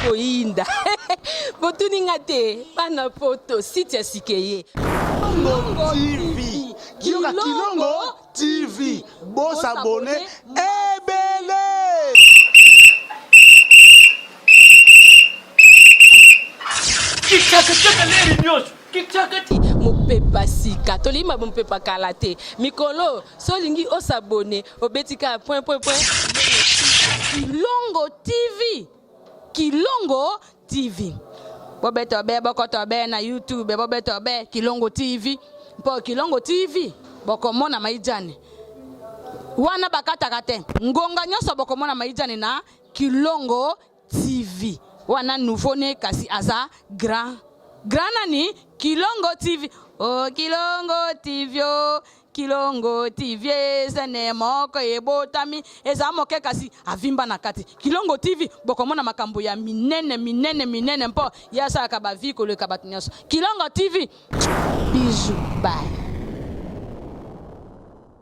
koinda. Botuninga te, bana poto, site sikeye. Kilongo TV. Kilongo TV. Boss abonné. Ebele. Mopepa sika tolima mopepa kalate mikolo solingi osabone obetika point Kilongo TV bobeto be bokoto be na YouTube bobeto be Kilongo TV po Kilongo TV bokomona maijani wana bakataka te ngonga nyoso bokomona maijani na Kilongo TV wana nouveau né kasi aza grand nani Kilongo TV. Oh Kilongo TV, oh Kilongo TV, zene moko ebotami eza moke kasi avimba na kati. Kilongo TV bokomona makambo ya minene mpo yasa akaba viko le kabatinyaso. Kilongo TV. Bisous, bye.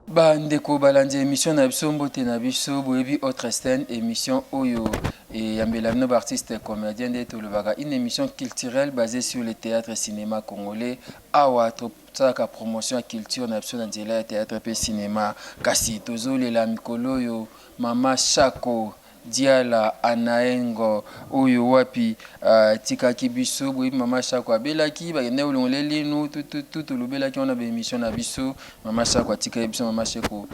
Bandeko balandi émission na biso mbote na biso boyebi autre scène émission oyo et yambela no artiste comédien de Tolobaka, une émission culturelle basée sur le théâtre et cinéma congolais awa totaka promotion à culture na biso na nzela théâtre et cinéma kasi tozolela mikolo yo mama Shako Diala Anaengo oyo wapi tikaki biso boyebi mama Shako abelaki bakende olongoleli nu tout lobelaki on a émission na biso mama Shako atika biso mama Shako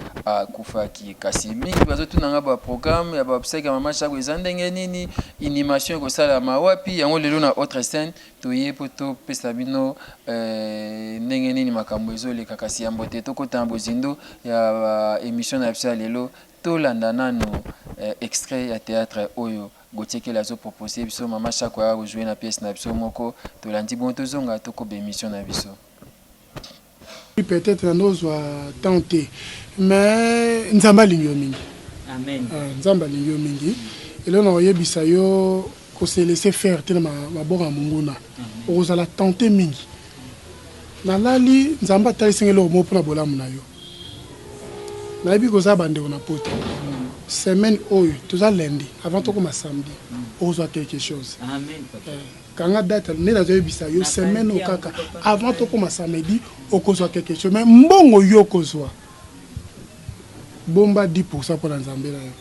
kufaki kasi mingi bazotunanga ba programme ya ba obsèque mama Shako ezandenge nini animation ko sala mawapi yango lelo na autre scène toye poto pesa bino ndenge nini makambo ezoleka kasi ya mbote tokota bozindo ya émission na biso lelo tolanda nano extrait ya théâtre oyo Gauthier la zo proposé biso mama Shako a jouer na pièce na biso moko tolandi bon tozonga toko émission na biso peut-être nous tenter mais nzamba linyo mingi amen nzamba linyo mingi et là on yebisa yo ko se laisser faire tellement mabora munguna ozala tenter mingi na lali nzamba talisengelo mo pona bolamu na yo na bi ko za bande on a poto semaine oyo toza lundi avant to comme samedi ozwa quelque chose amen papa kanga date ne na zo bisa yo semaine o kaka avant to comme samedi okozwa quelque chose mais mbongo yo kozwa bomba 10% pour nzambe na yo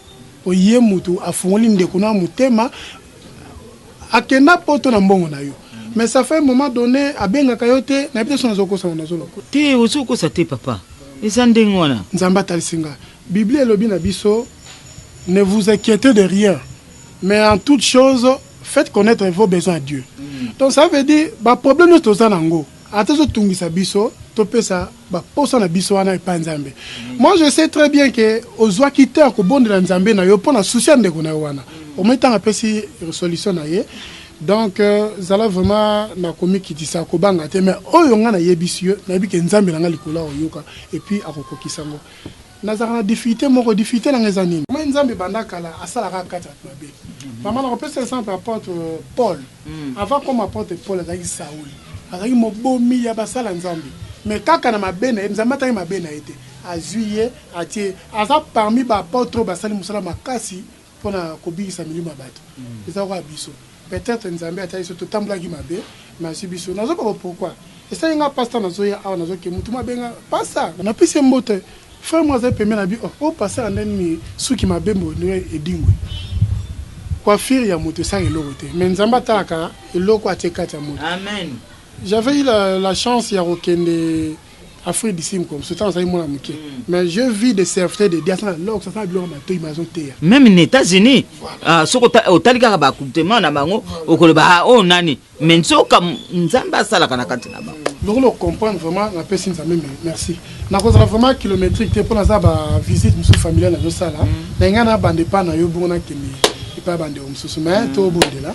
oye mutu afungoli ndeko na mutema akenda poto na mbongo na yo mais ça fait un moment donné abenga kayote na peut-être son zokosa na zolo te osuko sa te papa ezandeng wana nzamba talisinga Bible elobi na biso ne vous inquiétez de rien mais en toute chose faites connaître vos besoins à Dieu. Donc ça veut dire ba problème nous toza nango atazo tungisa biso to pesa ba posa na biso wana pa nzambe. Moi je sais très bien que ozwa quitter ko bonde na nzambe na yo pona souci ndeko na wana au même temps apesi solution na ye. Donc zala vraiment na komi kitisa ko banga te mais oyo nga na yebisio na bi ke nzambe na nga likola oyoka et puis akokokisango nazara difficulté moko difficulté na ngezanini moi nzambe bandakala asala ka kata mabe maman na repese exemple apôtre Paul avant comme apôtre Paul azaki Saoul azaki mobomi ya basala nzambe mais kaka na mabena nzambe ta mabena été azuye atie aza parmi ba apôtre basali musala makasi pona kobikisa milima bato eza kwa biso peut-être nzambe atali so totambla ki mabe mais biso nazo ko pourquoi et ça nga pasteur nazo ya awa nazo ke mutu mabenga pasa na pise mbote frère moi j'ai permis na bi au passer en ennemi sou ki mabembo no edingwe kwa firi ya mutu ça elorote mais nzamba taka eloko atekata mutu amen j'avais eu la chance ya okende Afrique d'ici comme ce temps ça y mon muke mais je vis des serviteurs de diaspora là ça ça bilo mato imazon te même aux États-Unis soko otalika ba kultema na bango okoloba o nani mais soka nzamba sala kana kati na bango donc on comprend vraiment la personne ça même merci na cause vraiment kilométrique pour na za ba visite musu familiale na zo sala na ngana bande pa na yo bona kemi et pas bande o musu mais to bondela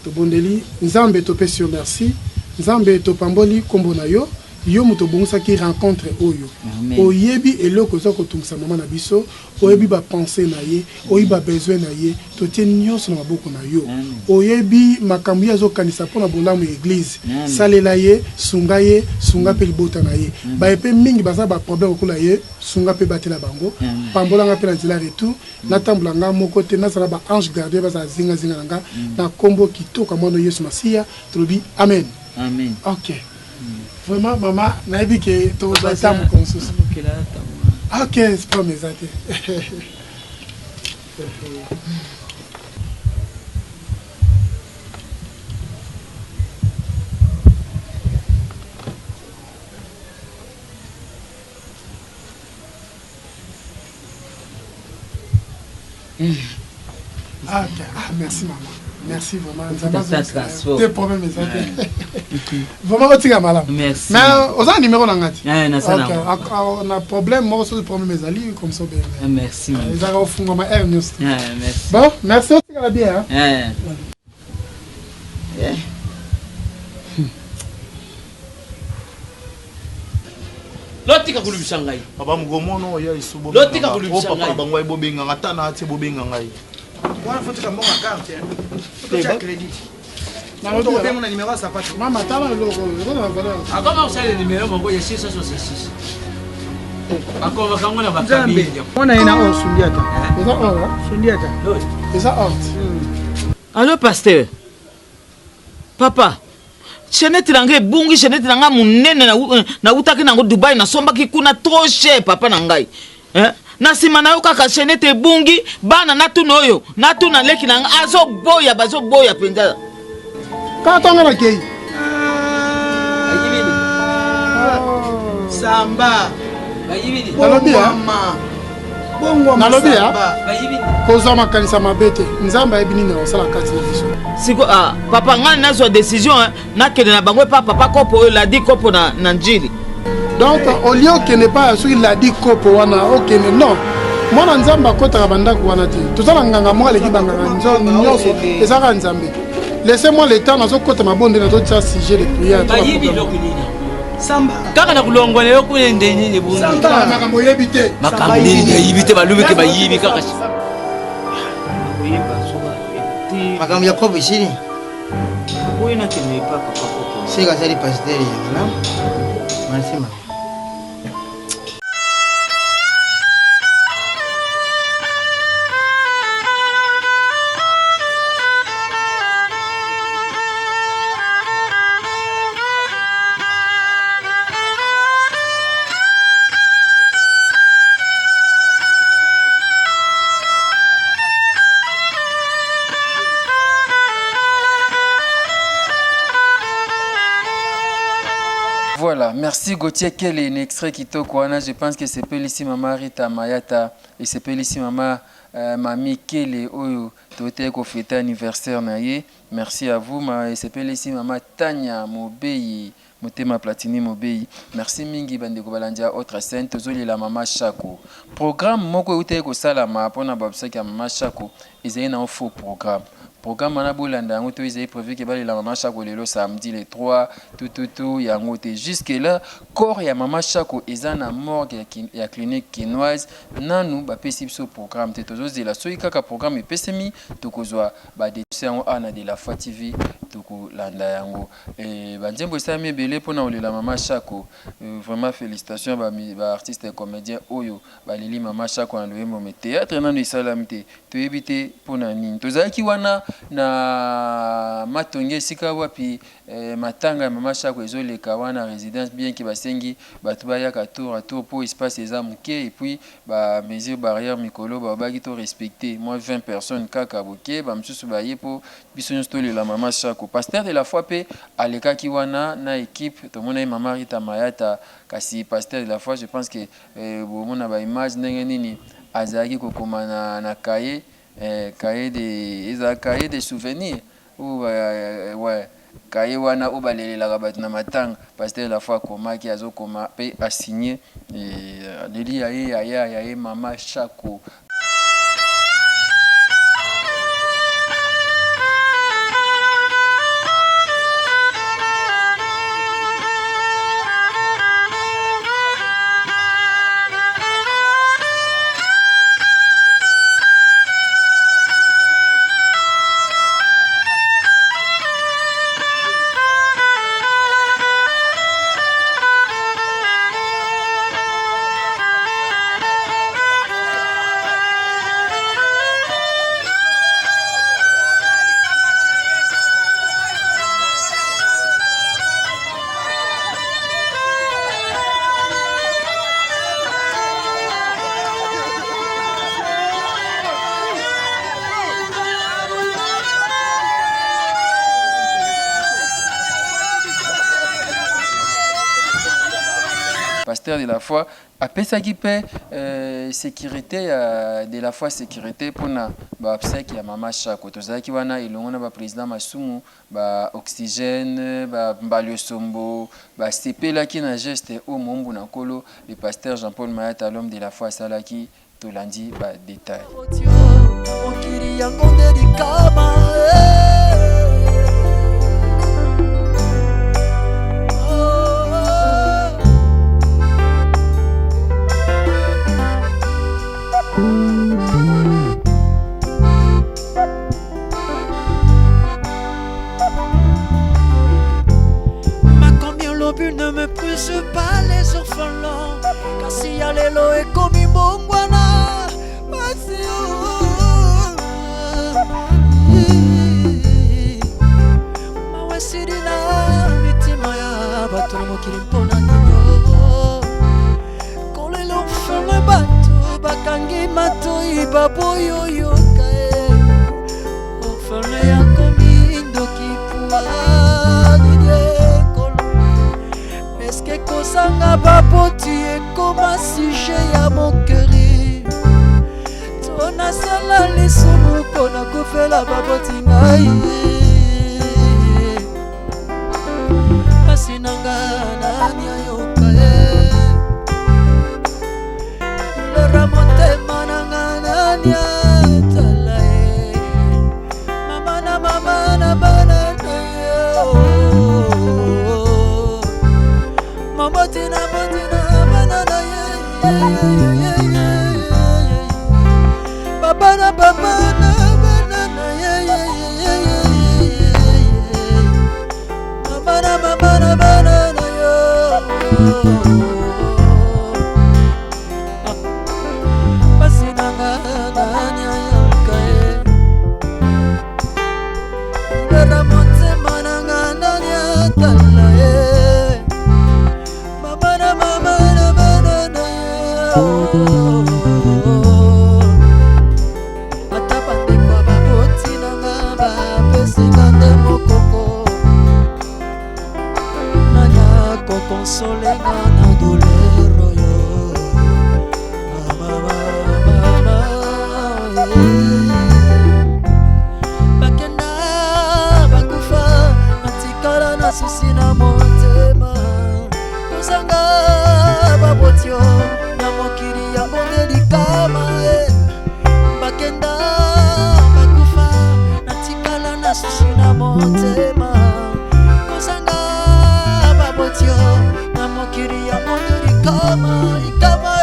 to bondeli nzambe to pesi merci nzambe to pamboli kombo na yo yo moto bongosaki rencontre oyo Amen. oyebi eloko eza kotungisa mama na biso oyebi bapense na ye oyebi babesoin na ye totie nyonso na maboko na yo oyebi makambo ye azokanisa mpona bolamu ya eglize salela ye sunga mpe libota na ye bayepe mingi baza baproblème okola ye sunga mpe batela bango pambolanga mpe na nzela retour natambolanga moko te nazala baange gardien bazala zingazinga na nga na nkombo kitoko mwana yesu masiya tolobi amen. Amen. Ok. Vraiment, maman, naïbi que tu vas faire mon consus. Ok, c'est pas mes athées. Ah, ok. Ah, merci maman. Merci vraiment. Des problèmes, mes athées. Vraiment, tu es malade. Merci. Mais on a un numéro dans on a un problème, moi aussi, le problème est allé comme ça. Merci. Ils ont au fond, maman, merci. Merci. Bon, merci, on va bien. Lotika kulubisa ngai. Papa mugomono ya isubo. Lotika kulubisa ngai. Papa bangwa ibobenga ngatana ate bobenga ngai. Wana fotika mbonga carte. Fotika credit. Na Moto bobenga na numéro sa pato. Mama, tala le logo, na valeur. Akoma usale numéro mongo ya 666. Akoma kangona bakabi. Ona ina on sundiata. C'est ça, on, Sundiata. c'est ça, on. Allô, pasteur. Papa. Chenette nanga bungi chenette nanga munene na utaki nango Dubai na sombaki kuna trop cher papa nangai. Na sima na yo kaka chenette bungi bana natuna oyo natuna leki nanga azo boya penza. Quand on a la kei. Samba. Bayibini. Nalobi ya. Bongo Nalobi ya. Bayibini. Koza makanisa mabete. Nzamba ebini na osala kati na biso. Siko papa ngani nazo décision na kende na bangwe papa kopo oyo la di kopo na njili. Donc au lieu que ne pas sur il a dit kopo wana OK non. Mwana nzamba kota bandako wana te. Tozala nganga mwa leki banganga nyoso ezaka nzambe. Laissez-moi le temps nazo kota mabonde na to sujet de prière. Bayibi lokulina. Samba. Kaka na kulongole yo kulende nini bungi. Samba. Makambo yebite. Makambo nini yibite balubike bayibi kaka. Makambo ya kopo isini. Oyo na kende papa kopo. Sega sali pasteur ya. Merci ma. Voilà, merci Gauthier. Quel est un extrait qui te connaît? Je pense que c'est ici Maman Rita Mayata et c'est ici Maman Mami Kele Oyo Tote Kofeta anniversaire naie. Merci à vous. Et c'est ici Maman Tanya Mobei Motema Platini Mobei. Merci mingi bandeko balandia autre scène tozoli la Mama Chako. Programme moko ute ko sala ma pona babsaki Mama Chako. Ezali na un faux programme. Programme na bolanda yango to ezali prévu que la Mama Chako lelo samedi le 3 tout yango te jusque là corps ya Mama Chako eza na morgue ya clinique quinoise nanu ba pesi biso programme te tozozela soki kaka programme epesemi tokozwa ba décision yango ana de la Foi TV tokolanda yango banzembo esami ebele mpona olela Mama Chako vraiment félicitations ba artiste et comédien oyo baleli Mama Chako na loyembo me théâtre nanu esalami te toyebi te mpona nini tozalaki wana na matonge esika wapi matanga ya Mama Chako ezoleka wana résidence bien que basengi bato bayaka tour à tour pour espace eza moke et puis ba mesure barrière mikolo babaki to respecter moins 20 personnes kaka boke ba msusu baye po biso nyonso tolela Mama Chako pasteur de la foi pe alekaki wana na équipe tomona Mama Rita Mayata kasi pasteur de la foi je pense que bomona ba image ndenge nini azalaki kokoma na cahier cahier de souvenirs ou ouais cahier wana ou balelelaka bato na matanga pasteur la fois komaki azokoma pe asigné leli yaye Mama Chako. pasteur de la foi apesaki mpe sécurité de la foi sécurité mpona baobsèque ya mama Chako tozalaki wana elongo na baprésident Masumu baoxygène bambalio sombo basepelaki na geste oyo mombu na nkolo le pasteur Jean-Paul Mayata l'homme de la foi asalaki tolandi badétail. Ne me pousse pas les orphelins, car si y'a les lots et comme il bongwana, mawa sirina mitimaya bato mokili mpona nino kole l'orphelin bato bakangi matoi baboyoyoka orphelin ya komi ndoki pua eske kosanga baboti ekoma sujet ya mokeri tonasala lisumu mpona kofela baboti ngai kasi nanga nani ayoka lora motema nanga nani atala mama na bana Motina banana babana banana banana basinanga nanya yakae ndara motema nanga nanya talae atapandekwa baboti nanga bapesinga nde mokoko nanya kokonsolenga na dolero yo bakenda bakufa matikala na susi na motema kozanga babotio na mokili yango nde likama bakenda bakufa natikala na susi na motema kozanga babotio na mokili yango nde likama ikama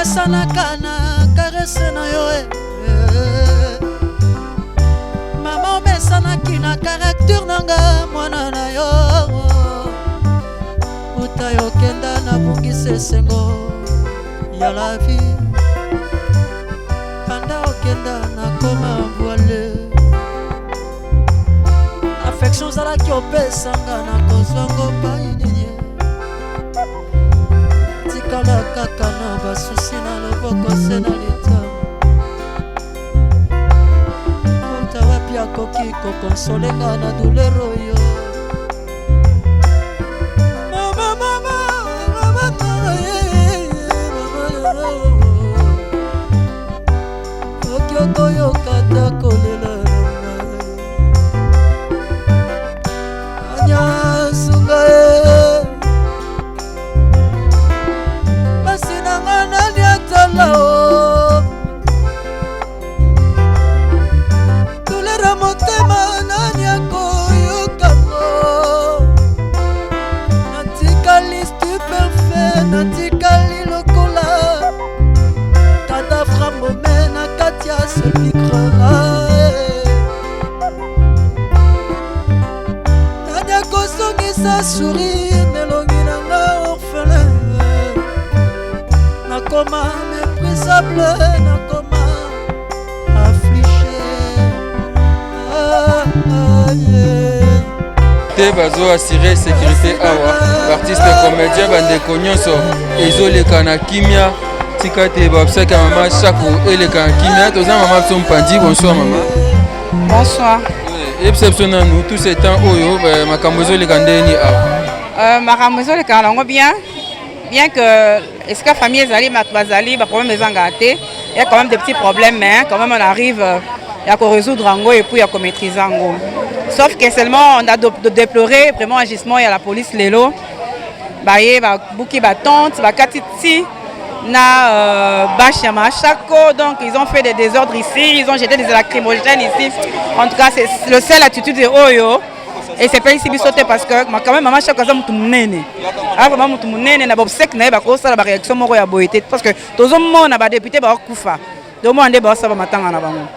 sanaka na karese na yo mama omesanaki na karaktere nanga mwana na yo uta yokenda na bungisa esengo ya la vie panda okenda na koma voile affection zalaki opesanga na kozwango painini tikala kaka na basusi na loboko se na leta kota wapi akoki kokonsolenga na douleur oyo okiokoyokata kolela anyasunga basinanga nani atalao tulera motema nani akoyokamo natikali stupéfait natikali lokola kadavra mome na kati ya selmikrera nani akosongisa sourire nelongi nanga orphelin nakoma méprisable nakoma affligé sécurité bazo assurer sécurité awa artiste comédien bandeko nyonso ezoleka na kimia tika te babsaka mama Chako eleka na kimia toza mama biso Mpandi. Bonsoir mama. Bonsoir. Exception na nous tout ce temps oyo makambo ezoleka ndeni awa makambo ezoleka nango bien que est-ce que la famille ezali bazali ba problème ezanga te, il y a quand même des petits problèmes mais quand même on arrive à résoudre ango et puis à maîtriser ango. Sauf que seulement on a de déplorer vraiment agissement il y a la police lelo baye ba buki ba tente ba katiti na bâche à Chako, donc ils ont fait des désordres ici, ils ont jeté des lacrymogènes ici. En tout cas c'est le seul attitude de Oyo. Et c'est pas ici bisoté parce que quand même maman Chako ça mutu munene. Ah vraiment mutu munene na bobsek na ba ko sala ba réaction moko ya boyete parce que tozo mona ba député ba kufa. Do mona ba sa ba matanga na bango.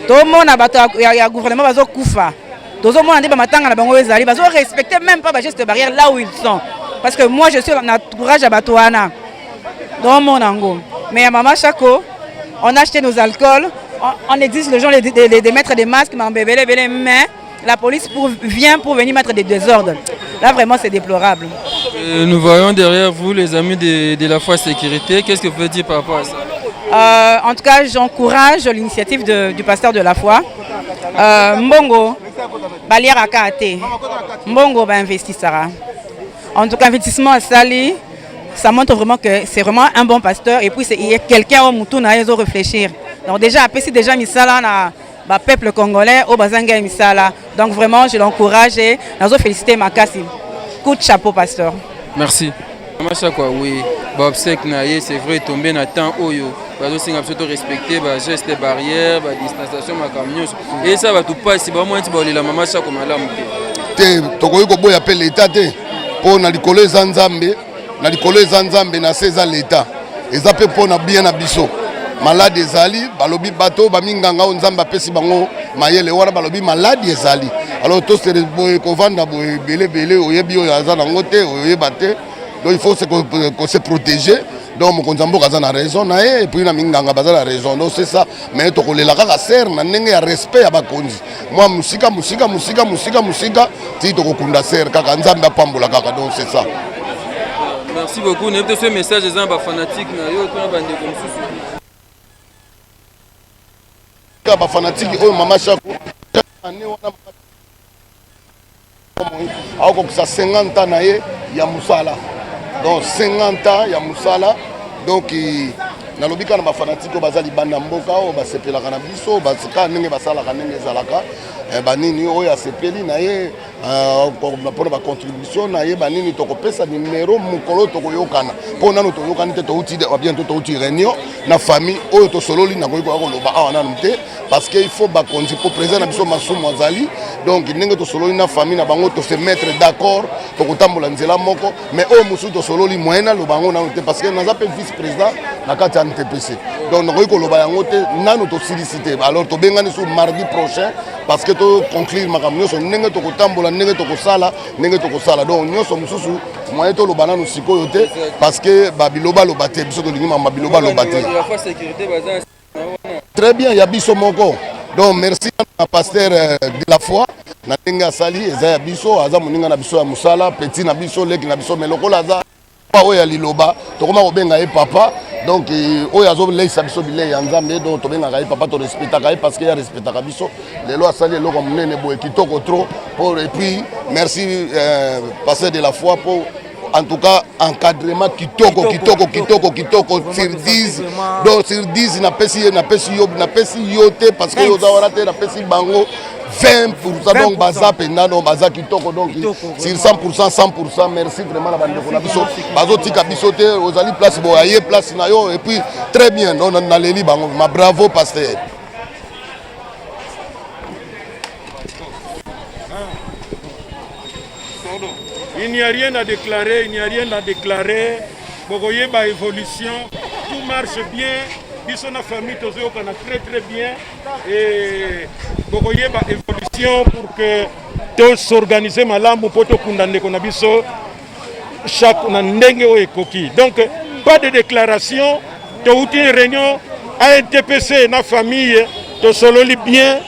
Do mona ba ya gouvernement ba zo kufa. Tozo mona ba matanga na bango ezali ba zo respecter même pas ba geste barrière là où ils sont. Parce que moi je suis na courage à Batouana. Do mona ngo. Mais à maman Chako, on a acheté nos alcools, on exige les gens de mettre des masques mais la police vient pour venir mettre des désordres. Là, vraiment, c'est déplorable. Nous voyons derrière vous les amis de la foi sécurité. Qu'est-ce que vous pouvez dire par rapport à ça? En tout cas, j'encourage l'initiative du pasteur de la foi. Mbongo, Baliara Kate. Mbongo va investir. En tout cas, investissement à Sali, ça montre vraiment que c'est vraiment un bon pasteur. Et puis, il y a quelqu'un au Moutouna à réfléchir. Donc, déjà, après, si déjà Misala na peuple congolais au Bazanga et Misala. Donc vraiment je l'encourage et je félicite Makasi. Coup de chapeau pasteur. Merci. Maman Chako oui, Bobsek naie c'est vrai tomber na temps oyo. Bazo singa surtout respecter ba gestes barrières, ba distanciation ma camion. Et ça va tout passer ba moi ti la maman Chako malamu te. Tokoyi ko boya pe l'état te. Po na likolo Nzambe, na likolo Nzambe na seza l'état. Eza pe po na bien na biso. Malade ezali balobi bato baminganga Nzamba pesi bango mayele wana balobi malade ezali. Alors tous ces boy ko vanda boy belé oyebi oyo azana ngote oyeba te. Donc il faut se protéger. Donc mon Nzambo kazana raison na et puis na minganga bazana raison. Donc c'est ça mais to kolela kaka ser na ndenge ya respect ya bakonzi. Moi musika ti to kokunda ser kaka Nzambe apambola kaka donc c'est ça. Merci beaucoup. Nous avons ce message des gens fanatiques na yo to na bande comme ça. Ba fanatique oyo mama Chako année wana ako kusa 50 ans na ye ya musala. Donc 50 ans ya musala donc na lobika na ba fanatique bazali banda mboka o ba sepelaka na biso ba sika ndenge basalaka ndenge ezalaka banini oyo asepeli na ye pour ba contribution na ye banini tokopesa numéro mukolo tokoyokana po nano toyokana te touti bientôt touti réunion na famille oyo to sololi na koyiko akoloba awa nanu te parce que il faut ba konzi pour président na biso masumu azali donc ndenge to sololi na famille na bango to se mettre d'accord tokotambola nzela moko mais oyo musu to sololi moyena lo bango nanu te parce que naza pe vice président na kati ya NTPC donc na koyiko loba yango te nanu to silicité alors to bengani sur mardi prochain parce que to conclure makambo nyonso ndenge tokotambola ndenge tokosala donc nyonso mosusu moyen toloba nanu sikoyo te parce que babiloba loba te biso tolingi mama biloba loba te. Très bien ya biso moko donc merci à pasteur de la foi na ndenge asali eza ya biso aza moninga na biso ya musala petit na biso leki na biso melokola aza pa oyo ya liloba tokoma kobenga ye papa donc oyo azoleisa biso bilei ya Nzambe donc tobengaka ye papa torespectaka ye parce que ya respectaka biso lelo asali eloko monene boye kitoko trop pour et puis merci pasteur de la foi pour en tout cas encadrement kitoko sur 10 donc sur 10 na pesi yo te parce que yo zawara te na pesi bango 20% donc baza penda donc baza kitoko donc sur 100% merci vraiment la bande na biso bazo tika biso te ozali place boye place na yo et puis très bien donc na leli bango ma bravo pasteur. Il n'y a rien à déclarer, Bogoyeba évolution, tout marche bien, biso na famille tozoyokana très bien et Bogoyeba évolution pour que tous s'organiser malamu poto kundande kona biso chaque na ndenge o ekoki. Donc pas de déclaration, to outi réunion à NTPC na famille to sololi bien,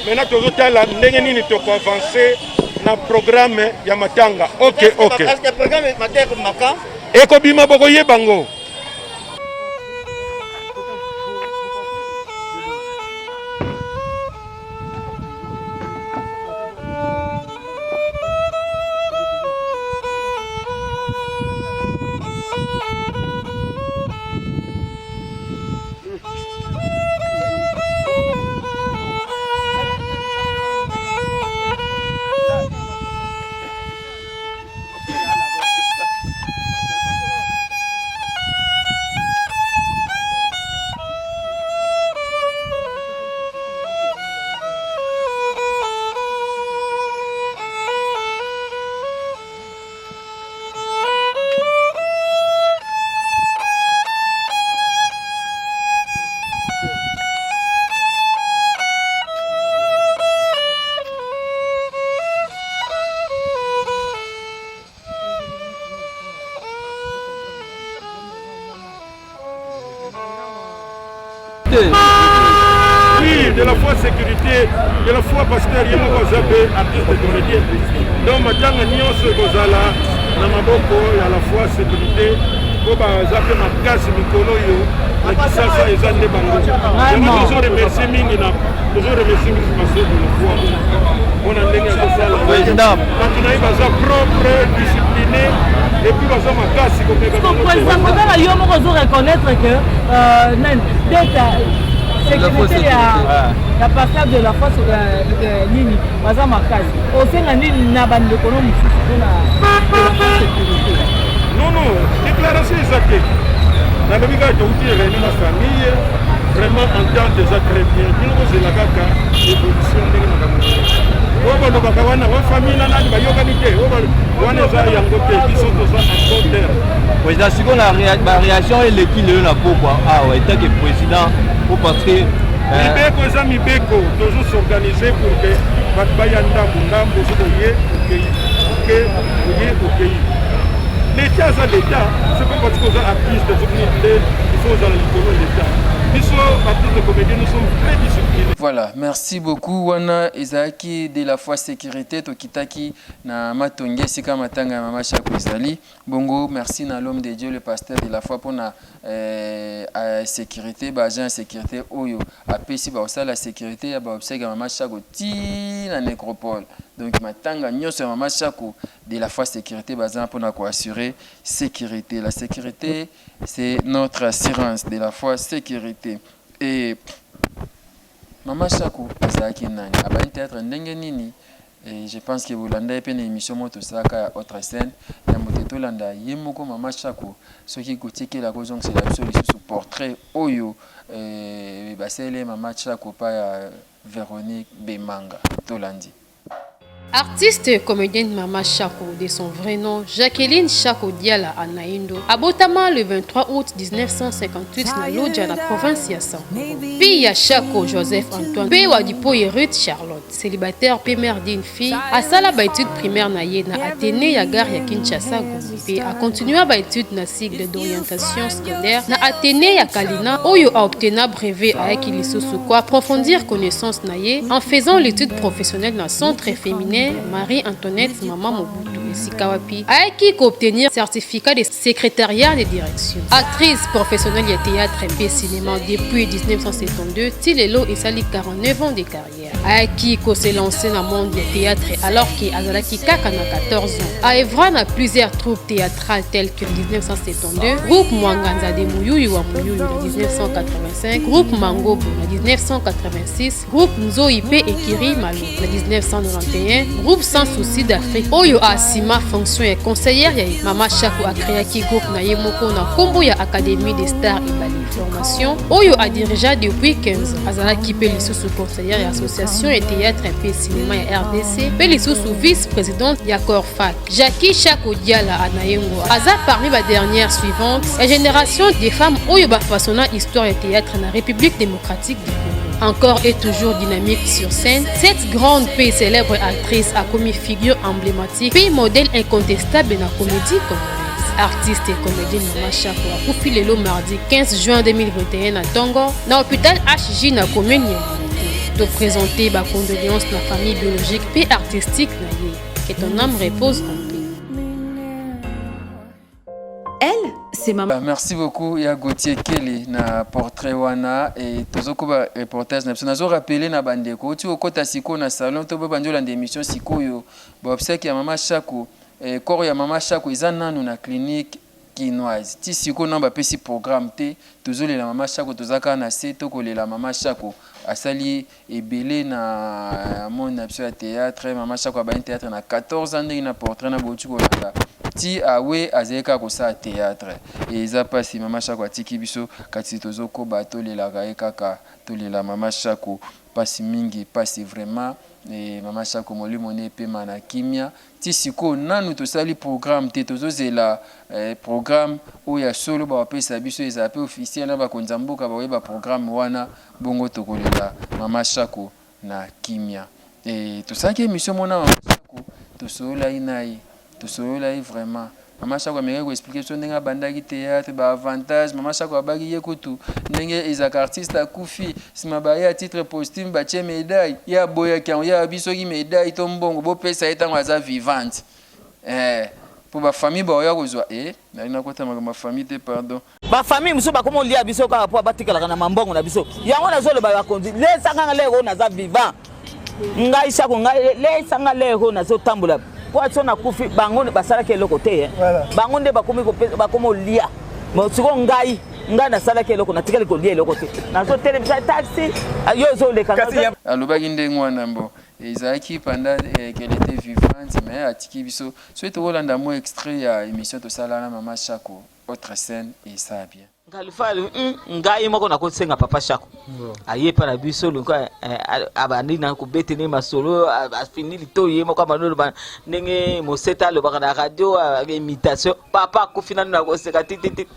maintenant tozotala ndenge nini to avancer na na programme ya matanga. Ok. Est-ce que programme matanga maka? Ekobima bokoyeba ngo. Oui, de la foi sécurité, de la foi pasteur, il y a un artiste de comédien. Donc matanga nyonso kozala na maboko ya la foi sécurité po bazape makasi mikolo yo na kisasa eza nde bango. Vraiment toujours remercier mingi na toujours remercier mingi pasteur de la foi. On a ndenge ya kosala. Président. Quand on a baza propre, discipliné et puis baza makasi komeka bango. Président, là yo moko zo reconnaître que sécurité ya pasteur de la force nini baza makasi osenga nini na bandeko no mosusu na sécurité. Non, déclaration exacte. Na lobi ka touti réunir ma famille vraiment entendre déjà très bien. Nous c'est la kaka évolution ndenge na kamusi. Oba lo baka wana wa famille na nani bayokani te. Oba wana za yango te biso to za encore terre. Président siko na réaction et l'équilibre na pourquoi ouais tant que président parce que mibeko eza mibeko toujours s'organiser pour que bato baya ndambo sokoye okei l'état aza l'état c'est pas parce que oza artiste il faut ozala likolo l'état biso artiste de comédie nous sommes très disciplinés. Voilà, merci beaucoup wana ezaki de la foi sécurité tokitaki na matonge sika matanga ya mama Chako ezali bongo. Merci na l'homme de Dieu le pasteur de la foi pour na sécurité ba agent sécurité oyo apesi ba osala sécurité ya ba obsèque mama Chako ti na nécropole. Donc matanga nyonso ya mama Chako de la foi sécurité bazan pour na ko assurer sécurité. La sécurité c'est notre assurance de la foi sécurité. Et Mama Chako azaki nani abani théâtre ndenge nini et je pense que vous l'andez pe na émission moto saka autre scène ya moteto landa yemoko Mama Chako soki kotiki la cause donc c'est la solution portrait oyo basele Mama Chako pa ya Véronique Bemanga Tolandi. Artiste comédienne Mama Chako, de son vrai nom, Jacqueline Chako Diala à Naïndo, abotama le 23 août 1958 na Lodja, la province ya San. Puis ya Chako Joseph Antoine, puis Wadipo et Ruth Charlotte, célibataire puis mère d'une fille, a sala ba étude primaire na ye na Athénée ya gare ya Kinshasa, puis a continué ba étude na cycle d'orientation scolaire na Athénée ya Kalina, oyo a obtenu brevet à Ekilisusu kwa approfondir connaissance na ye en faisant l'étude professionnelle dans centre féminin Marie-Antoinette Maman Mobutu et Sikawapi a qui obtenir certificat de secrétariat de direction. Actrice professionnelle de théâtre et cinéma depuis 1972, Tilelo et Sali 49 ans de carrière. A qui s'est lancé dans le monde du théâtre alors qu'Azalaki Kaka na 14 ans. A œuvré dans plusieurs troupes théâtrales telles que 1972, groupe Mwanganza de Mouyou wa Mouyou en 1985, groupe Mangobo en 1986, groupe Nzo Ipe et Kiri Malo en 1991, groupe Sans Souci d'Afrique. Oyo Asima fonction et conseillère ya Mama Chako a créé qui groupe na yemoko na kombo ya Académie des Stars et Bali Formation. Oyo a dirigé depuis 15 ans. Azalaki pe lisusu conseillère et association et théâtre et cinéma et RDC. Pe lisusu vice-présidente ya Corfac. Jackie Chako Diala a Nayengo. Aza parmi la dernière suivante. La génération des femmes Oyo ba façonna histoire et théâtre na République démocratique du Congo. Encore et toujours dynamique sur scène, cette grande et célèbre actrice a commis figure emblématique et modèle incontestable de la comédie congolaise. Artiste et comédienne Mama Chako a coupé le mardi 15 juin 2021 à Tongo, dans l'hôpital HJ na commune de présenter ma condoléance na famille biologique et artistique na ye. que ton âme repose en paix. Elle, c'est maman. Merci beaucoup ya Gauthier Kelly na portrait wana et tozoko ba reportage na nazo rappeler na bandeko ti okota siko na salon to banjola d'émission sikoyo ba obsèque ya mama Shako corps ya mama Shako izana na clinique quinoise ti siko na ba pesi programme te tozolela mama Shako tozaka na se to kolela mama Shako asali ebele na mon abso ya théâtre mama Shako ba théâtre na 14 ans na portrait na botu ko langa ti awe azeka ko sa théâtre et za pasi mama Shako atiki biso kati tozoko bato le la kaka to le la mama Shako pasi mingi pasi vraiment et mama Shako molimo ne pe mana kimia ti siko nanu to sali programme te tozozela programme o ya solo ba pesa biso ezape officiel na ba konzamboka ba weba programme wana bongo tokolela mama Shako na kimia et to saki émission mona mama Shako to sola inai tout cela est vraiment mama Shako ameka ko expliquer so ndenga bandaki théâtre ba avantage mama Shako abaki yekutu ndenge ezaka artiste akufi sima ba ya titre posthume ba che médaille ya boya kan ya biso ki médaille to mbongo bo pesa etango aza vivante pour ba famille ba ya kozwa na ina kota ma famille te pardon ba famille muso ba komo lia biso ka po batikala na mambongo na biso yango na zolo ba kondi le sanga lego na za vivant ngai Shako ngai le sanga lego na zo tambola poisson na kufi bango basala ke loko te bango nde bakomo lia mo siko ngai na sala ke loko na tikali ko lia loko te na zo télévision taxi yo zo le kanga alobaki ndenge wana mbo ezaki pendant qu'elle était vivante mais atiki biso souhaite Rolanda mo extrait ya émission to sala na mama Shako autre scène et ça bien Kalifali ngai moko na kosenga papa Shako ayepa na biso luka abandi na ko bete ne masolo afini lito ye moko manolo ba ndenge moseta lo baka na radio imitation papa ko fina na ko seka titi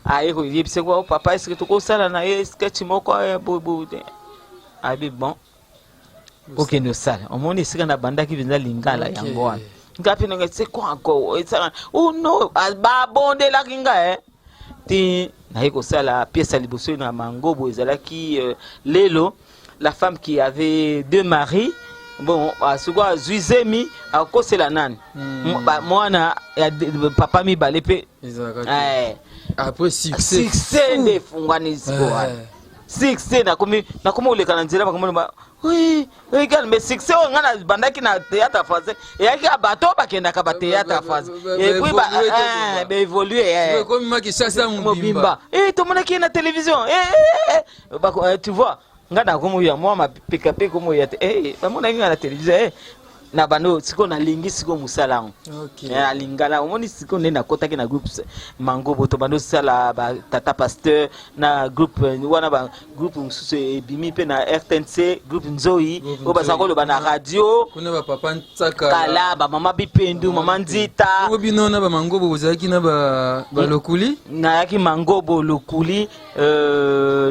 aye ko yebise ko papa est-ce que to ko sala na sketch moko bobo abi bon OK no sala omoni sika na bandaki binza lingala yango wana ngapi nenge c'est quoi encore oh no ba bonde la kinga ti na ko sala pièce à liboso na mangobo ezalaki lelo la femme qui avait deux maris bon asukwa zuizemi akosela nani mwana ya papa mi balepe après succès de fungani siko succès na komi oleka na nzela bakomona oui regarde mais succès on ngana bandaki na théâtre français et yaki abato bakenda ka ba théâtre français et puis ba évoluer comme maki sasa mubimba to mona ki na télévision tu vois ngana komo ya moi ma pika komo ya ba mona ki na télévision na bano siko na lingi siko musalango OK na lingala omoni siko nde na kota ki na groupe mangobo to bano sala ba tata pasteur na groupe wana ba groupe mususu ebimi pe na RTNC groupe Nzoi o ba sakolo ba na radio kuna ba papa ntsaka kala ba mama bipendu mama nzita o bino na ba mangobo bozaki na ba lokuli na yaki mangobo lokuli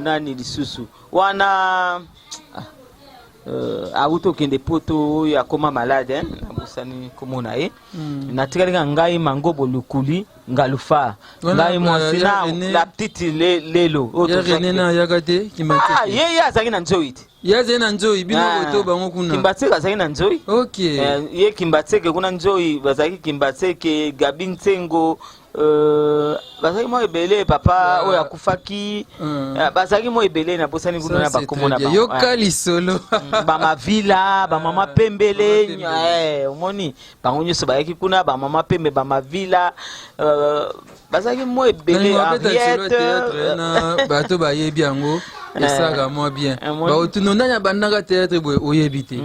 nani lisusu wana auto kende poto ya koma malade busani komona na tikalika ngai mangobo lukuli ngalufa ngai monsina la petite lelo ya renena yakate kimate ye azaki na nzoi ya zena nzoi bino boto bango kuna kimbatseke azaki na nzoi OK ye kimbatseke kuna nzoi bazaki kimbatseke Gabi Nsengo bazaki mo ebele papa oya kufaki bazaki mo ebele na bosani kuna na bakomona ba yo kali solo ba mavila ba mama pembele omoni bango nyoso bayaki kuna ba mama pembe ba mavila bazaki mo ebele Henriette na bato bayebi yango esaka moi bien ba otunona ya bandanga théâtre boy oyebite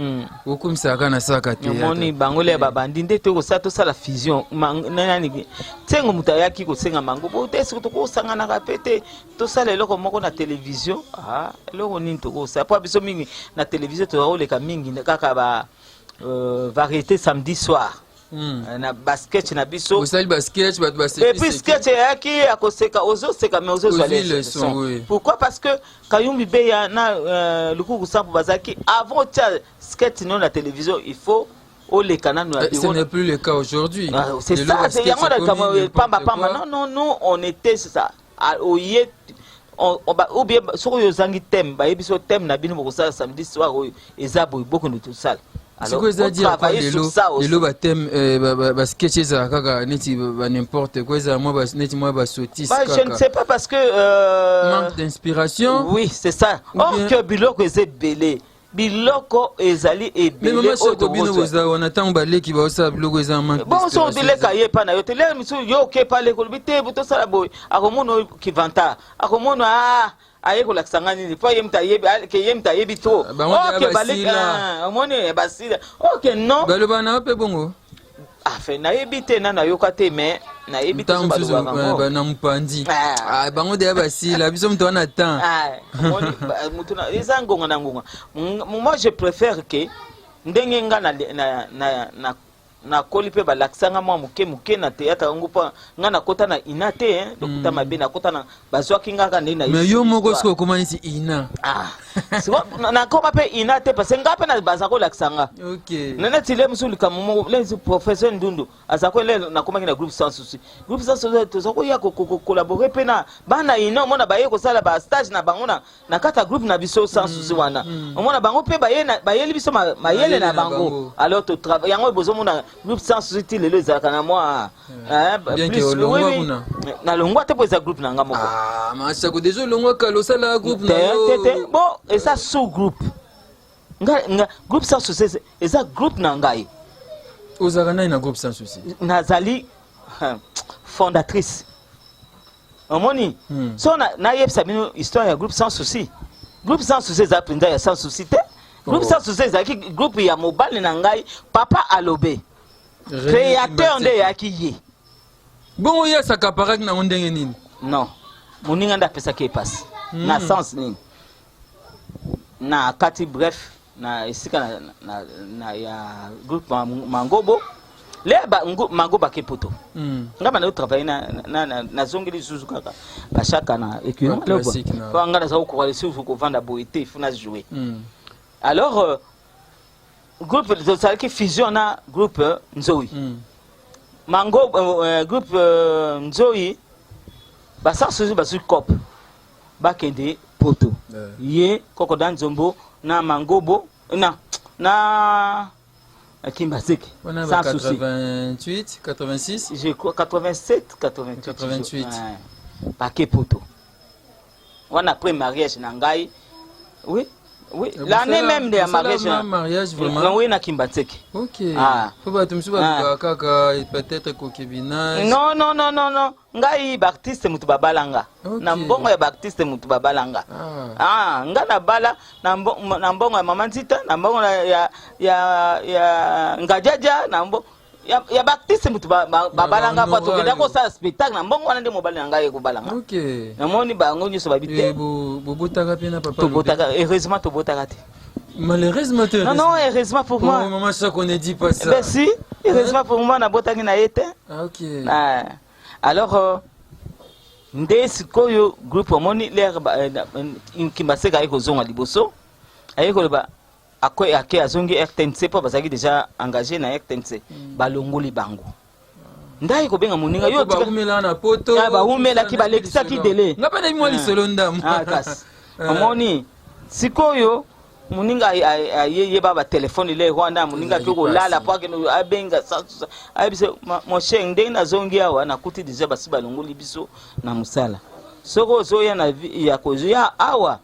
okumsaka na saka théâtre omoni bango le babandi nde to sa to sala fusion nani tengo mutayaki ko senga mango bo tesi to ko sanga na kapete to sala eloko moko na télévision eloko nini to ko sa po biso mingi na télévision to oleka mingi kaka ba variété samedi soir na basket na biso osali basket bat basket et puis sketch yaki akoseka ozo seka mais ozo zwale pourquoi parce que Kayumbi Beya na lukuku sampo bazaki avant sketch non la télévision il faut les canaux ce n'est plus le cas aujourd'hui c'est ça c'est yango pamba non nous on était ça oye ou bien sur yo zangi thème ba yebiso thème na bino ko sala samedi soir eza boy beaucoup de tout ça Alors, on travaille sur ça aussi. Je ne sais pas parce que... manque d'inspiration. Oui, c'est ça. Or que biloko est belé. Biloko ezali et belé. Mais maman Chakobino, on attend balé qui va aussi biloko est un manque d'inspiration. Bon, son belé kaye pa na yo tele misu yo ke pa le kolbite buto sala boy. Akomono ki vanta. Akomono aye ko laksanga nini po yemta yebi ke yemta yebi to. OK balika. Omoni basila. OK non. Baloba na pe bongo. Fait na yebi na na yokate mais na yebi to baluwa ba na mpandi. Bango de basila biso mto na temps. Omoni mutuna izangonga na ngonga. Moi je préfère que ndenge nga na kolipe ba laksanga mwa muke na théâtre ngupa nga na kota na inate donc ta mabe na kota na bazwaki nga ndenge na. Mais yo moko siko comment ici ina. Na koma pe inate parce nga pe na bazako laksanga. OK. Nana tile musuli kamumo les professeur Ndundu azako le na koma na groupe sans souci. Groupe sans souci tozako ya collaborer pe na bana ino mona baye ko sala ba stage na bango na kata groupe na biso sans souci wana. Mona bango pe baye biso mayele na bango. Alors to travail yango bozo mona groupe sans souci le ezalaka na moi bien que olongwa kuna na longwa te poza groupe na nga moko ma sako déjà longwa kalo sala groupe na bon et ça sous groupe nga groupe sans souci et ça groupe na ngai ozaka na groupe sans souci nazali fondatrice omoni so na yebisa bino histoire ya groupe sans souci za pinda ya sans souci te groupe sans souci za ki groupe ya mobile na ngai papa alobe créateur nde yakiye bon ya saka parak na ndenge nini non moninga nda pesa ke passe na sens nini na kati bref na esika na ya groupe mangobo le ba mangoba ke poto ngaba na travailler na zongeli zuzu kaka ba chaka na écurie ko ngana za ko kwalisi ko vanda boité funa jouer alors groupe de ça qui fusionne groupe Nzoï mango groupe Nzoï ba ça se ba sur cop ba kende poto yé koko dan zombo na mangobo na Kimbaseke sans souci 88 86 je crois 87 88 ba ke poto wana après mariage na ngai oui l'année même de mariage vraiment oui na Kimbaseke OK faut ba tumsuba kaka peut-être kokebina non ngai baptiste mutu babalanga na mbongo ya baptiste mutu babalanga nga na bala na mbongo ya mama Nzita na mbongo ya ngajaja na mbongo ya baptiste mutu babalanga pa to kenda ko sa spectacle na mbongo wana nde mobali na ngai ko balanga OK namoni bango nyoso babite bobotaka pe na papa tobotaka heureusement tobotaka te malheureusement non heureusement pour moi maman ça qu'on ne dit pas ça ben si heureusement pour moi na botaki na yete OK alors nde sikoyo groupe omoni l'air Kimbaseke ayiko zonga liboso ayiko ba akoy ake azongi RTNC po bazaki déjà engagé na RTNC balongoli bango ndai ko benga moninga yo ba umela na poto ba umela ki balekisa ki dele ngapa na mwa lisolo ndamu kas omoni sikoyo moninga ayeye baba telefone le Rwanda moninga ko lala po ke abenga abise mo cheng ndenge na zongi awa na kuti déjà basi balongoli biso na musala soko zo ya na ya kozo ya awa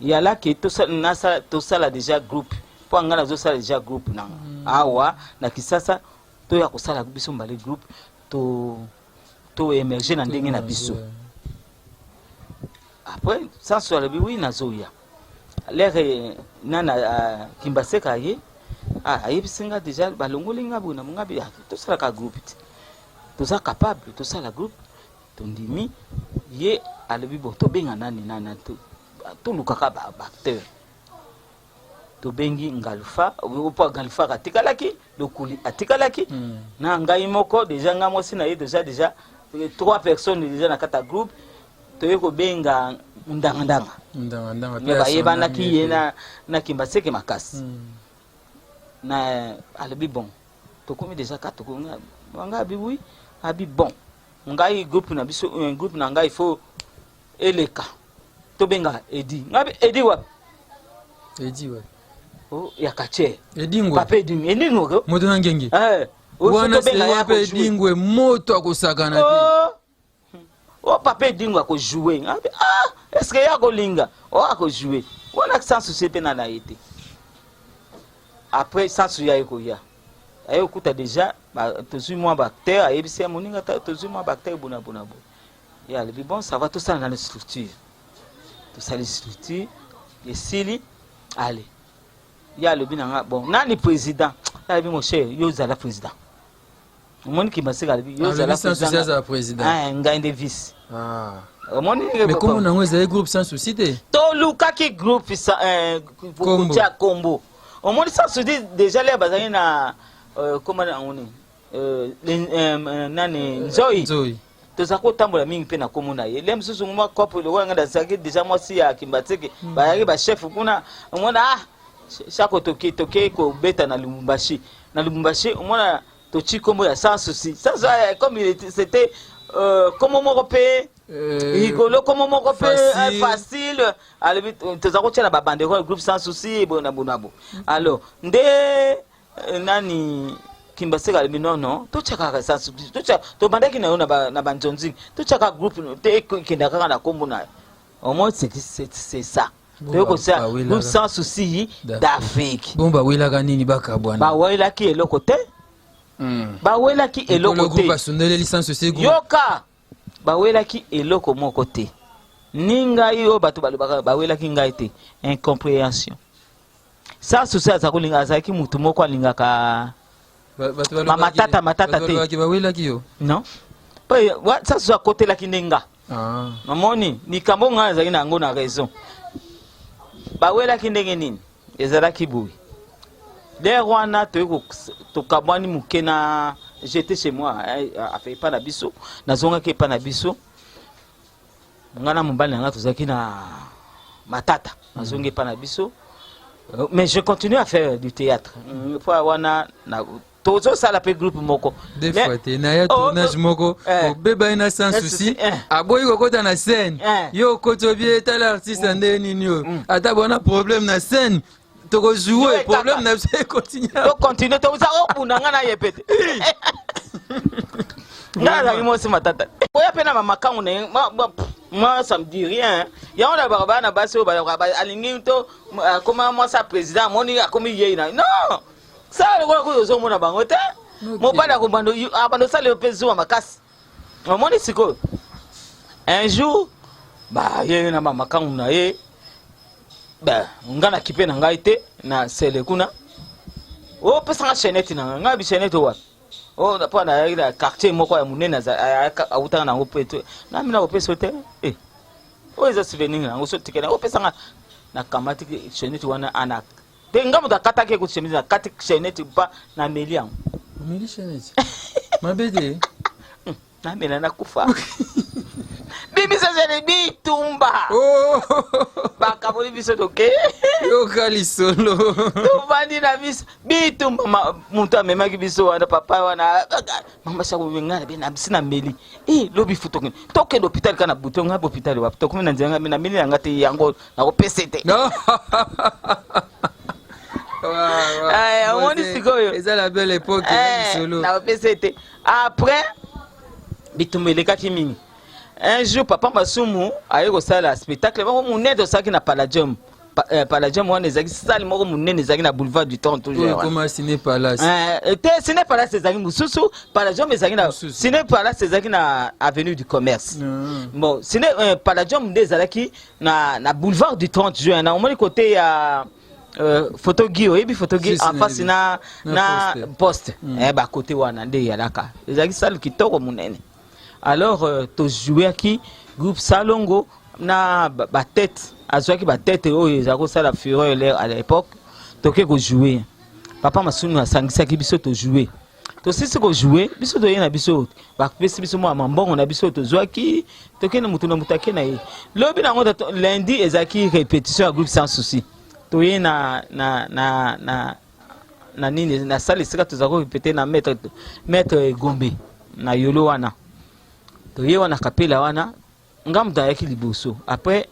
ya la ke to sala déjà groupe po ngana zo sala déjà groupe na awa na kisasa to ya kosala biso mbale groupe to émerger na ndenge na biso après ça sur le oui na zo ya l'air nana Kimbaseke aye ayebisinga déjà balongoli ngabu na ngabi to sala ka groupe to sa capable to sala groupe to ndimi ye alobi bo to benga nani to lukaka ba acteur to bengi Ngalufa opo Ngalufa atikalaki lokuli atikalaki na ngai moko déjà nga mosi na ye déjà 3 personnes déjà na kata groupe to yeko benga ndanga ba yebana ki ye na Kimbaseke makasi na alobi bon to komi déjà 4 ko nga bi oui abi bon ngai groupe na biso un groupe na ngai faut eleka to benga Edi ngabi Edi wa oh ya kache edingwe papa edingwe ko moto na ngenge wana se pe edingwe moto akosakana te oh papa edingwe ako jouer est-ce que ya ko linga oh ako jouer wana sans souci pe na été après sans souci ya ko ya ayo kuta déjà tozui moi bactère ayebisi moninga tozui moi bactère bona ya le bon ça va tout ça dans les structures tout ça les structures et sili allez ya le binanga bon nani président ya le mon cher yo zala président mon qui m'a ségal yo zala président ngande vice mais comment on a un groupe sans souci to luka ki groupe ça kutia combo au moins ça se dit déjà les bazali na comment on est nani Nzoi toza kotambola mingi pe na komona ye le msusu ngoma kopo le wanga da saki déjà moi si ya kimbateke ba yaki ba chef kuna umona chako toke ko beta na Lubumbashi umona to chikombo ya sans souci ça comme c'était comment mon repé rigolo comment mon repé facile alors toza ko tshela ba bandeko groupe sans souci bonabo alors nde nani kimbaseka non to chaka sans souci to bandaki na yona na banjonzi to chaka groupe te kinda kaka na kombo na au moins c'est ça to ça groupe sans souci d'Afrique bon ba wela kanini bakabwana ba wela ki eloko te ba wela ki eloko te groupe asondele licence souci yoka ba wela ki eloko moko te ninga yo batu ba wela ki ngai te incompréhension sans souci azakolinga azaki mutu moko alingaka matata te non ça soit côté la kinenga mamoni ni kambo nga za ina ngo na raison ba wela kindenge nini ezala kibuyi les rwana to kabwani mukena j'étais chez moi a fait pas na biso nazonga ke pas na biso ngana mbali nga tozaki na matata nazonga pas na biso mais je continue à faire du théâtre pour wana na tozo sala pe groupe moko des fois te na ya tournage moko beba ina sans souci aboyi kokota na scène yo koto bien tel artiste ande nini yo ata bona problème na scène to jouer problème na c'est continuer to za opuna ngana yepete ngala ngimo se matata oya pena mama kangu ne moi ça me dit rien ya on a barabana baso ba alingi to comment moi ça président moni akomi yena non ça le ko zo mona bango te mo bana ko bando abando ça le peso wa makasi moni siko un jour ba ye na mama kangu na ye ba ngana kipe na ngai te na sele kuna o pesa chenette na ngabi chenette wa o na pa na ya quartier moko ya munene za auta na ngopeto na mina opeso te o eza souvenir na ngoso tikena o pesa na kamati chenette wana ana benga muda kata ke kuchemiza na kati chenette pa na melian meli chenette mabede na mela na kufa bibi sasa bi tumba baka boli biso toke yo kali solo to bandi na biso bi tumba muntu amema ki biso wana papa wana mama sa ngana be na bisina meli lobi futoke toke l'hôpital kana buto nga hôpital wa to kuma na nzenga na meli yanga te yango na ko pesete on dit sikoyo c'est la belle époque solo na pesete après bitumele kakimini un jour papa Masumu aye ko sala spectacle ba munene saki na Palladium wana ezaki sali moko munene ezaki na boulevard du Temps toujours comment Ciné Palace Ciné Palace ezaki mususu Palladium ezaki na Ciné Palace ezaki na avenue du Commerce bon Ciné Palladium ndezalaki na boulevard du 30 juin na omoni côté ya photo Guy ebi photo Guy en face na poste ba côté wana nde yalaka ezaki sali kitoko munene. Alors to jouer qui groupe Salongo na ba tête azwaki ba tête oyo ezako sala fureur l'air à l'époque toke ko jouer papa Masumu asangisa ki biso to jouer to sisi ko jouer biso to yena biso ba pesi biso mo mambongo na biso to zwaki toke na mutu na mutake na ye lobi na ngoda lundi ezaki répétition à groupe sans souci to yena na nini na salle sika to zako répéter na maître Gombe na yolo wana to ye wana kapela wana ngamda yaki liboso après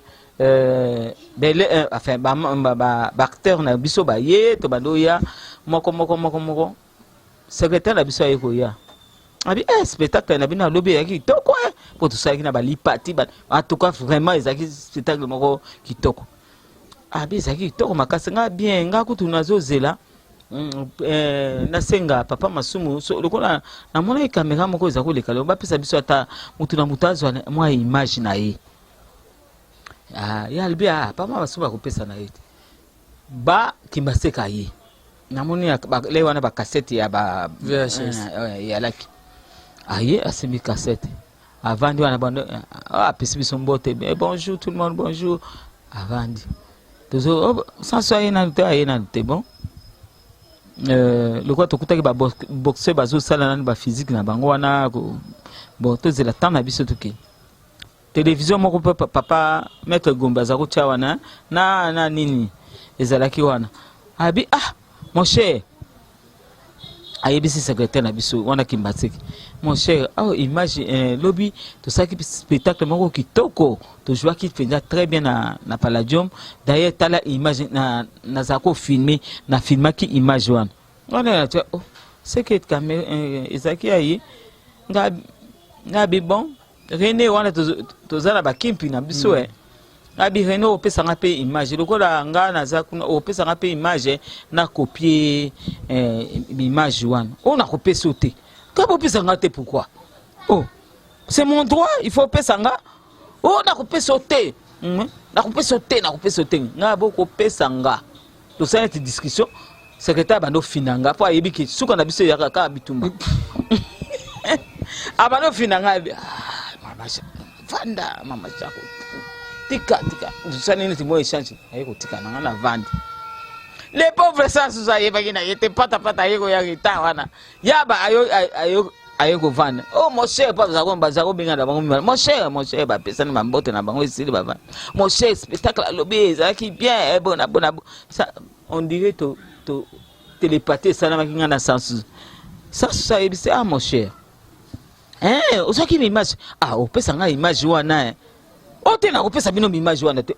enfin acteur na biso ba ye to bando ya moko secrétaire na biso ayeko ya abi spectacle na bina lobi ya kitoko pour tout ça qui na ba lipati en tout cas vraiment ezaki spectacle moko kitoko abi ezaki kitoko makasi nga bien nga kutu nazozela nasenga papa masumu so lokola na mona kamera moko eza koleka lo bapesa biso ata mutu na mutazwa mwa image na ye ya albia papa masumu akopesa na ye ba kimbaseka ye namoni le wana ba cassette ya ba VHS ya laki aye asemi cassette avant ndi wana bando apesi biso mbote bonjour tout le monde bonjour avant ndi tozo sans soyer na te bon le quoi tokutaki ba boxeur bazo sala na ba physique na bango wana bon tozela temps na biso toke télévision moko papa maître Gomba za kocha wana na nini ezalaki wana abi mon cher ayebisi secrétaire na biso wana kimbatseki mon cher image lobby to saki spectacle moko kitoko to jouaki penza très bien na Palladium d'ailleurs tala image na zako filmer na filmaki image wana wana tu c'est que caméra ezaki ayi ngabi bon René wana to zala ba kimpi na biso abi René opesa nga pe image lokola nga na za kuna opesa nga pe image na copier image wana on a copié sauter quand opesa nga te pourquoi c'est mon droit il faut opesa nga na copier sauter na copier sauter nga boko opesa nga to ça cette discussion secrétaire bando finanga po ayebi ki suka na biso yaka ka bitumba abano finanga mama vanda mama chako tika usani ni timo échange ayeko tika na vandi les pauvres sans usaye bagina yete pata ayeko ya gita wana yaba ayeko vanda mon cher pas zako binga na bango mon cher ba pesana mambote na bango isili baba mon cher spectacle lobby zaki bien bon ça on dirait to télépathie ça na kinga na sens ça ebise mon cher osaki image opesa nga image wana te na opesa bino image wana te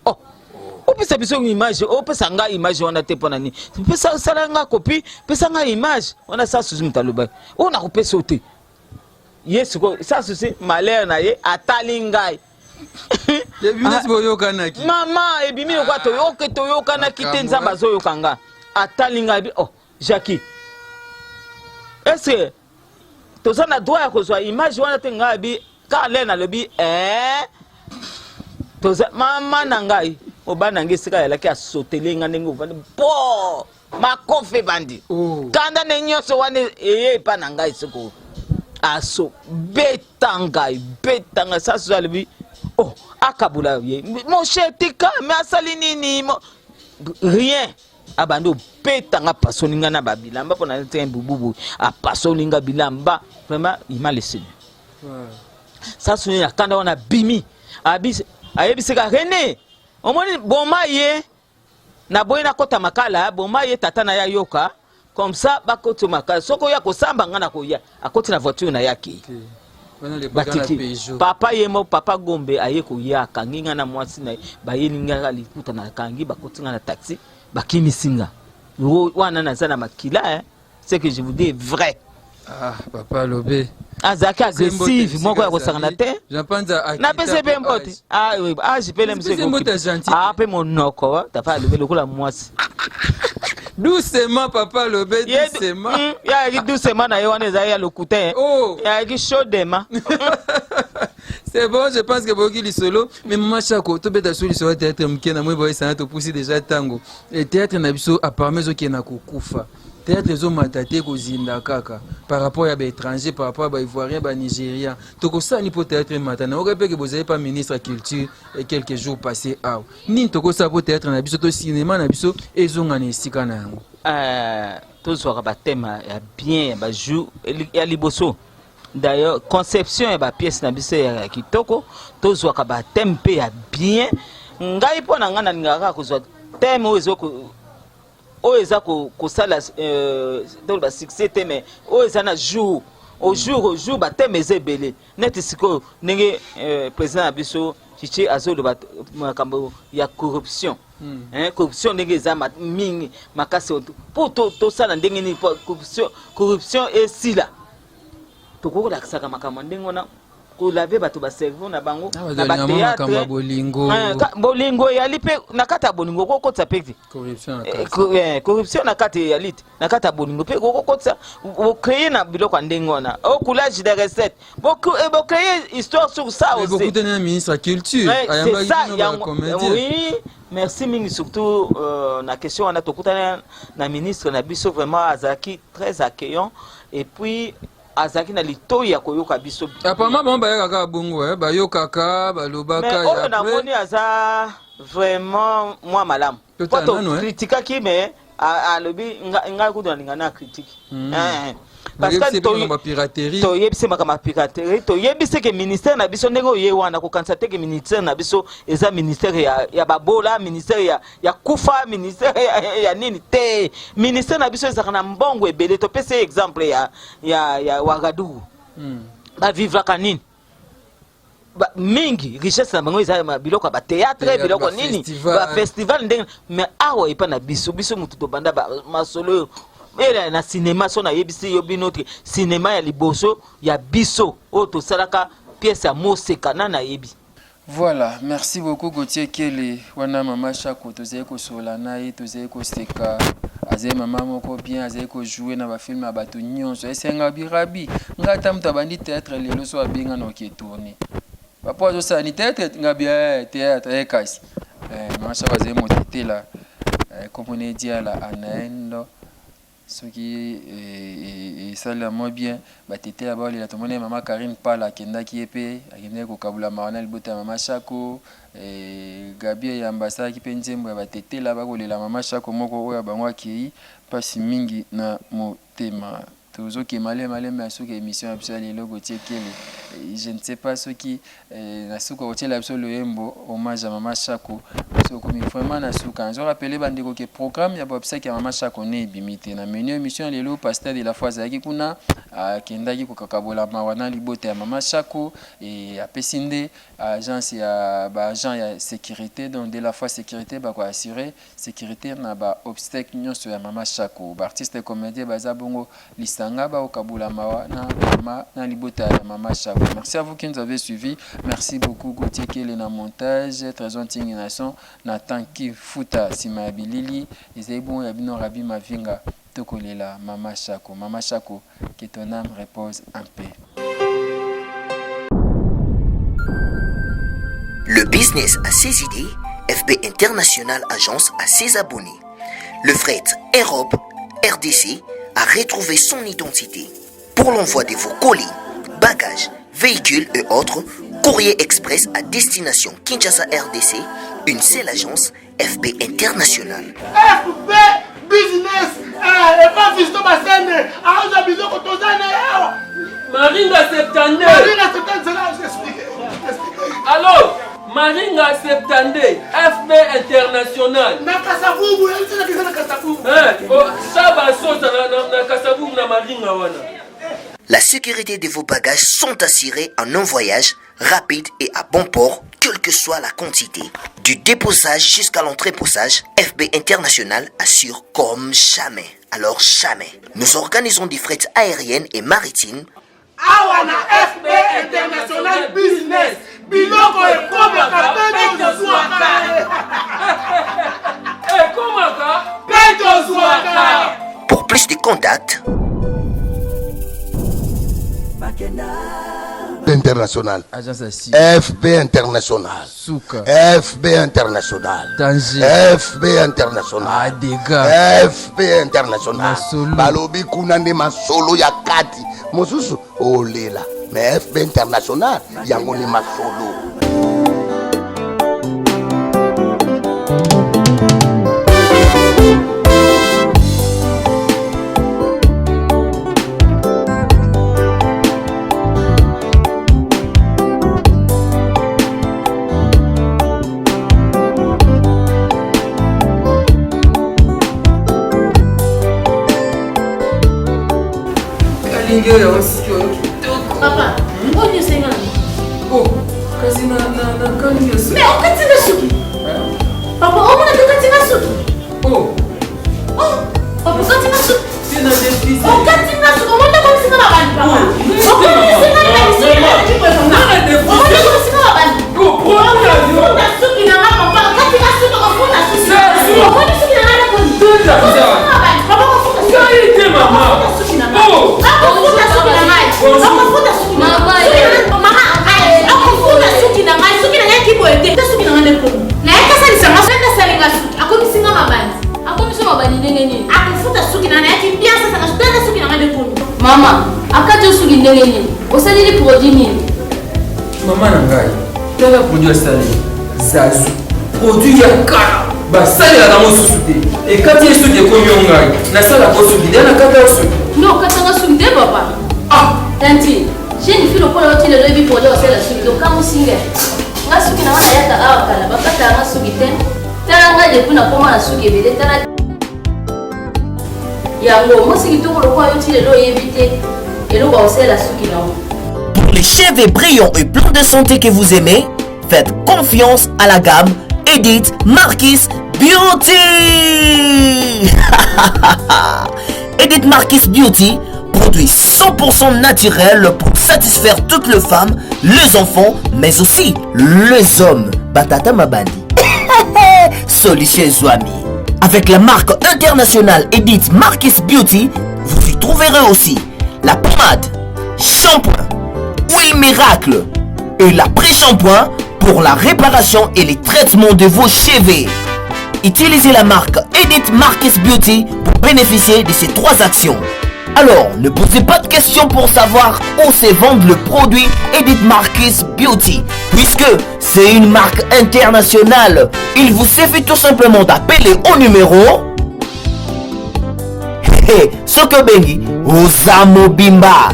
opesa biso image opesa nga image wana te pona ni pesa sala nga copie pesa nga image wana sa suzu mutaloba na opesa te yesu ko sa suzu malheur na ye atali ngai mama ebimi lokwa toyoka na kite nzamba zoyoka nga atali ngai Jackie est-ce toza na droit ya kozwa image wana te ngai bi ka le na lobi toza mama na ngai obana ngai sika yalaki asotelenga ndenge ovandi po makofe bandi kanda ne nyonso wana eye pa na ngai siko aso betanga sa so alobi akabula ye mon cher tika mais asali nini rien abando petanga pasoninga na babilamba pona nte bububu apasoninga bilamba vraiment il m'a laissé ça sonne la kanda wana bimi ayebiseka René omoni boma ye na boyina kota makala boma ye tata na ya yoka comme ça bakoto makala soko ya kosamba ngana ko ya akoti na voiture na yaki papa yemo papa Gombe ayeko ya kanginga na mwasi na bayelinga likuta na kangi bakotinga na taxi bakimisinga wana na zana makila c'est que je vous dis vrai papa Lobé azaki agressif moko ya kosangana te na pese pe mbote jipele mse pe monoko tafa Lobé lokola mwasi doucement papa Lobé doucement ya doucement na ye wana ezali ya lokutin ya chaudement. C'est bon, je pense que Bogi Lisolo, mais maman Chako, tu bête sur le théâtre, mkena moi boy ça te pousser déjà tango. Et théâtre na biso à parmi zo qui na kufa. Théâtre zo matate ko zinda kaka par rapport à étrangers, par rapport à ivoirien, ba nigérien. To ko ça ni pour théâtre matana. On rappelle que vous avez pas ministre de la culture et quelques jours passés à. Ni to ko ça pour théâtre na biso to cinéma na biso ezonga na esika na yango. To zo ba thème ya bien ba jou ya liboso. D'ailleurs conception ya ba pièce na biso ya kitoko to zo ka ba thème pe ya bien ngai pona ngana ngaka ko zo thème ozo ko eza ko sala dans le succès thème eza na jour au jour ba thème ezebele net siko ndenge président abiso chiche azoloba makambo ya corruption. Corruption ndenge eza mingi makasi pour to sala ndenge ni corruption esila. Tokola kisaka makambo ndenge ona kulabe bato ba cerveau na bango na ba théâtre bolingo ya lipe na kata bolingo ko kotsa peki corruption na kata ya lit na kata bolingo pe ko kotsa o créer na biloko ndengona au coulage de recettes bo créer histoire sur ça aussi beaucoup de ministre culture c'est ça oui merci mingi surtout na question on a tokutana na ministre na biso vraiment azaki très accueillant et puis azaki na litoya koyoka biso apama bon ba kaka bongo ba yokaka ba lobaka ya après na moni aza vraiment moi malam poto critique ki mais a lobi nga ku ndinga na critique parce que to yebise makama piraterie to yebise ke ministère na biso ndenge oye wana ko kansate ke ministère na biso eza ministère ya babola ministère ya kufa ministère ya nini te ministère na biso eza na mbongo ebele to pese exemple ya Ouagadougou ba vivre kanini mingi richesse na bango eza biloko ba théâtre biloko nini ba festival ndenge mais awa ipa na biso mutu to banda ba masolo et na cinéma so na yebisi yobi notre cinéma ya liboso ya biso o to salaka pièce ya moseka na yebi. Voilà, merci beaucoup Gauthier Kele wana mama Chako tozeye ko sola na ye tozeye ko seka azeye mama moko bien azeye ko jouer na ba film ya bato nyonso esenga birabi ngata mta bandi théâtre lelo so abenga na ki tourner papa zo sa ni théâtre ngabia théâtre ekasi mama Chako azeye motete la comme on dit la anaendo ce qui est ça là moi bien batete là-bas il a tombé maman Karine Pala kenda qui épée akende ko kabula mawana libota mama Chako Gabi ya ambassadeur qui penjembo ya batete là-bas ko lela mama Chako moko oya bango akei pasi mingi na motema toujours qui malé mais ce qui émission absolue le Gauthier Kele je ne sais pas ce qui na suko Gauthier absolu embo hommage à mama Chako so comme vraiment na suka je rappelle bandeko que programme ya bobsa ki mama Chako ne bimité na menu émission lelo pasteur de la foi zaki kuna kendaki ko kakabola mawana libote ya mama Chako et apesinde agence ya ba agent ya sécurité donc de la foi sécurité ba ko assurer sécurité na ba obstacle nyonso ya mama Chako ba artiste comédien baza bongo lisanga ba okabula mawa na libota ya mama Chako. Merci à vous qui nous avez suivis. Merci beaucoup Gauthier Kele na montage, Trésor Tingination, Nathan Kifuta Simabilili, et bon ya bino Rabi Mavinga tokolela mama Chako. Mama Chako, que ton âme repose en paix. Le business a ses idées, FB International Agence a ses abonnés. Le fret Europe, RDC, a retrouvé son identité. Pour l'envoi de vos colis, bagages, véhicules et autres, Courrier Express à destination Kinshasa RDC, une seule agence, FB International. FB Business, et pas Fisto Bassene, Aranja Bizoko Tozane, Maringa 72. Maringa 72, c'est là, je t'explique. Allô, Maringa 72, FB International. Na Kasavubu, il y a qui na Kasavubu. Ça va sauter na Kasavubu na Maringa wana. La sécurité de vos bagages sont assurées en un voyage rapide et à bon port, quelle que soit la quantité. Du déposage jusqu'à l'entreposage, FB International assure comme jamais. Alors jamais. Nous organisons des frettes aériennes et maritimes. Awana FB International Business. Biloko et Komaka, Peto Zouaka. Pour plus de contacts, International. FB International. Souka. FB International. Danger. FB International. Adega. FB International. Masolo. Balobi kunande masolo ya kati. Mosusu olela. Mais FB International yango ni masolo. Papa, on y est. Oh, kasi na Mais on continue suki. Papa, on a continue suki. Oh. Oh, papa continue suki. C'est dans des fils. On continue suki. On a comme si on a bandi papa. On continue suki. On a comme si on a bandi. On a suki na mama papa. Continue suki. On a suki. On continue suki na mama papa. Papa on futa suki. Qualité maman. Oh. Papa on futa suki na mama. Papa futa suki na mama. Mama, on futa suki na mama. Suki na yaki boete. Suki na ngane ko. Na yaka sali sama senda sali ga suki. Akomi singa mabandi. Akomi so mabandi ndenge nini? Akufuta suki na yaki bien sasa na senda suki na ngane ko. Mama, akati suki ndenge nini? Osali produit nini? Maman na ngai. Tala produit sali. Zazu. Produit ya kala. Ba sali la mo susute. Et quand il est de komi ngai. Na sala ko suki na kata suki. Non, katanga suki de papa. Ah, tanti. J'ai une fille au point où il est levé pour dire c'est la suki. Donc quand on signe, nga suki na wana yaka awa kala. Bakata nga suki te. Tala nga de kuna koma na suki bele tala. Yango, moi c'est qui tourne le point où il est là éviter. Et là on sait la suki na. Pour les cheveux brillants et pleins de santé que vous aimez, faites confiance à la gamme Edith Marquis Beauty. Edith Marquis Beauty, produit 100% naturel pour satisfaire toutes les femmes, les enfants, mais aussi les hommes. Batata Mabandi. Solution Zouami. Avec la marque internationale Edith Marquis Beauty, vous y trouverez aussi la pommade, shampoing, huile miracle et l'après-shampoing pour la réparation et les traitements de vos cheveux. Utilisez la marque Edith Marquis Beauty pour bénéficier de ces 3 actions. Alors, ne posez pas de questions pour savoir où se vend le produit Edith Marquis Beauty, puisque c'est une marque internationale. Il vous suffit tout simplement d'appeler au numéro Sokobengi Osamo Bimba.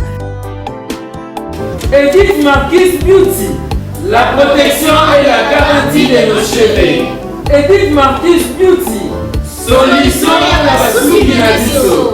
Edith Marquis Beauty, la protection et la garantie de nos cheveux. Edith Marquis Beauty, solution à la suki na biso.